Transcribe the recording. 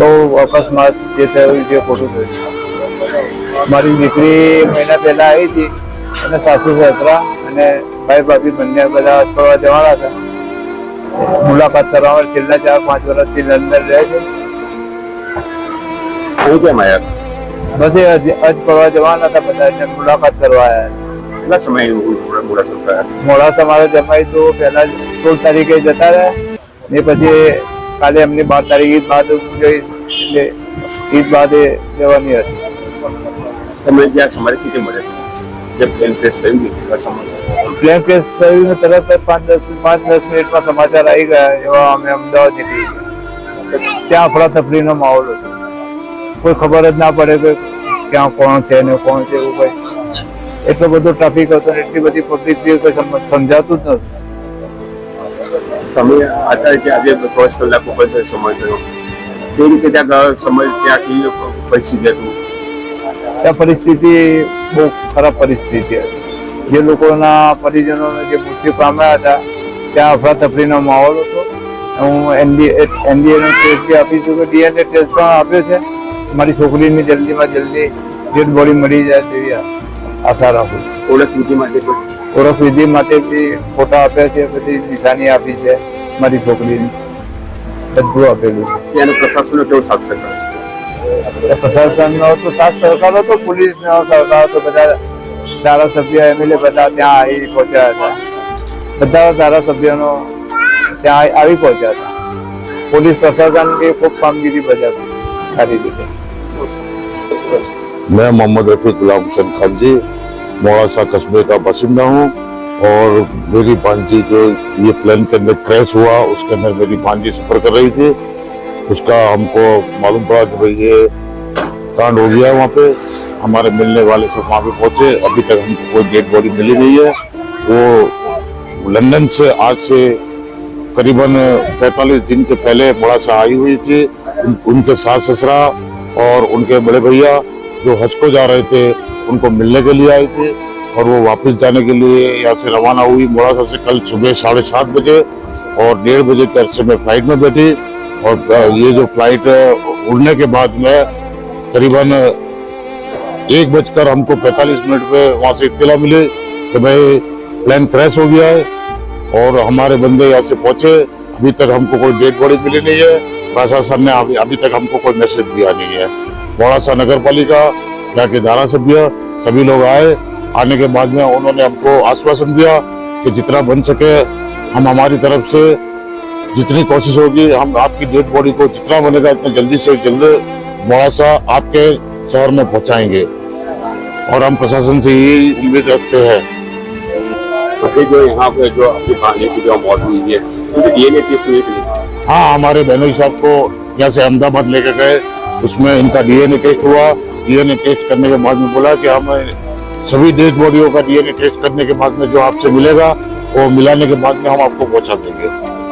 બહુ અકસ્માત જે થયું જે ખોટું થયું. મારી દીકરી મહિના પહેલા આવી હતી અને સાસુ સસરા અને ભાઈ ભાભી બંને બધા ફરવા જવાના હતા. મુલાકાત કરવા છેલ્લા 4-5 વર્ષથી લંડન રહે છે. હું કેમ આયા? બસ એ હજ ફરવા જવાના હતા બધા મુલાકાત કરવા આવ્યા. કેટલા સમય મોડાસા થયા? મોડાસા મારે જમાઈ તો પહેલા 16 તારીખે જતા રહ્યા ને પછી કાલે એમની 12 તારીખ ઈદ બાદ હું જઈશ એટલે ઈદ બાદ એ જવાની હતી. તમે જ્યાં સમારી કેટલી મળે જે પ્લેન ક્રેશ થયું પ્લેન ક્રેશ થયું ને તરત જ 5-10 મિનિટમાં સમાચાર આવી ગયા એવા અમે અમદાવાદ નીકળી ગયા. ત્યાં અફડાતફડીનો માહોલ હતો. કોઈ ખબર જ ના પડે કે ક્યાં કોણ છે ને કોણ છે એવું કઈ. એટલો બધો ટ્રાફિક હતો ને એટલી બધી પબ્લિક કોઈ સમજાતું જ નથી. તમે અત્યારે જે આજે 24 કલાક ઉપર સમય થયો તે રીતે ત્યાં સમય ત્યાંથી પરિસ્થિતિ હતું? ત્યાં પરિસ્થિતિ બહુ ખરાબ પરિસ્થિતિ હતી. જે લોકોના પરિજનોને જે મૃત્યુ પામ્યા હતા ત્યાં અફડાતફડીનો માહોલ હતો. હું એનડીએનો ટેસ્ટ બી આપી છું કે ડીએનએ ટેસ્ટ પણ આપ્યો છે. મારી છોકરીની જલ્દીમાં જલ્દી ડેડ બોડી મળી જાય તેવી આશા રાખું છું. ઓળખ વિધિ માટે બી ફોટા આપ્યા છે, બધી નિશાની આપી છે મારી છોકરીની, બધું આપેલું છે. ત્યાંનું પ્રશાસનનો કેવો સાથ સહકાર? પ્રશાસનનો તો સાથ સહકાર હતો, પોલીસનો સહકાર હતો, બધા ધારાસભ્ય એમએલએ બધા ત્યાં આવી પહોંચ્યા હતા. બધા ધારાસભ્યોનો ત્યાં આવી પહોંચ્યા હતા. પોલીસ પ્રશાસન બી ખૂબ કામગીરી બજાવી સારી રીતે. मैं मोहम्मद रफी गुलाम हुसैन खान जी मोड़ासा कस्बे का बासिंदा हूँ और मेरी भांजी जो ये प्लेन के अंदर क्रैश हुआ उसके अंदर मेरी भांजी सफर कर रही थी. उसका हमको मालूम पड़ा कि भाई ये कांड हो गया. वहाँ पे हमारे मिलने वाले सब वहाँ पे पहुँचे. अभी तक हमको कोई डेड बॉडी मिली नहीं है. वो लंदन से आज से करीबन 45 दिन के पहले मोड़ासा आई हुई थी. उनके सास ससुरा और उनके बड़े भैया जो हज को जा रहे थे उनको मिलने के लिए आए थे और वो वापस जाने के लिए यहाँ से रवाना हुई मोड़ासा से कल सुबह 7:30 बजे और 1:30 बजे के अरसे में फ्लाइट में बैठी. और ये जो फ्लाइट उड़ने के बाद में करीबन 1:45 हमको 45 पे वहाँ से इत्तला मिली कि भाई प्लेन क्रैश हो गया है और हमारे बंदे यहाँ से पहुंचे. अभी तक हमको कोई डेड बॉडी मिली नहीं है. प्रशासन ने अभी तक हमको कोई मैसेज दिया नहीं है. मोड़ासा नगर पालिका यहाँ के धारासभ्य सभी लोग आए. आने के बाद में उन्होंने हमको आश्वासन दिया कि जितना बन सके हम हमारी तरफ से जितनी कोशिश होगी हम आपकी डेड बॉडी को जितना बनेगा इतना जल्दी से जल्द मोड़ासा आपके शहर में पहुंचाएंगे और हम प्रशासन से यही उम्मीद रखते हैं. तो जो यहाँ पे जो आपकी भांजी की जो मौत हुई है तो डीएनए टेस्ट हुई थी? हाँ, हमारे बहनोई साहब को यहाँ से अहमदाबाद लेकर गए. उसमें इनका डीएनए टेस्ट हुआ. डीएनए टेस्ट करने के बाद में बोला कि हम सभी डेड बॉडियों का डीएनए टेस्ट करने के बाद में जो आपसे मिलेगा वो मिलाने के बाद में हम आपको पहुंचा देंगे.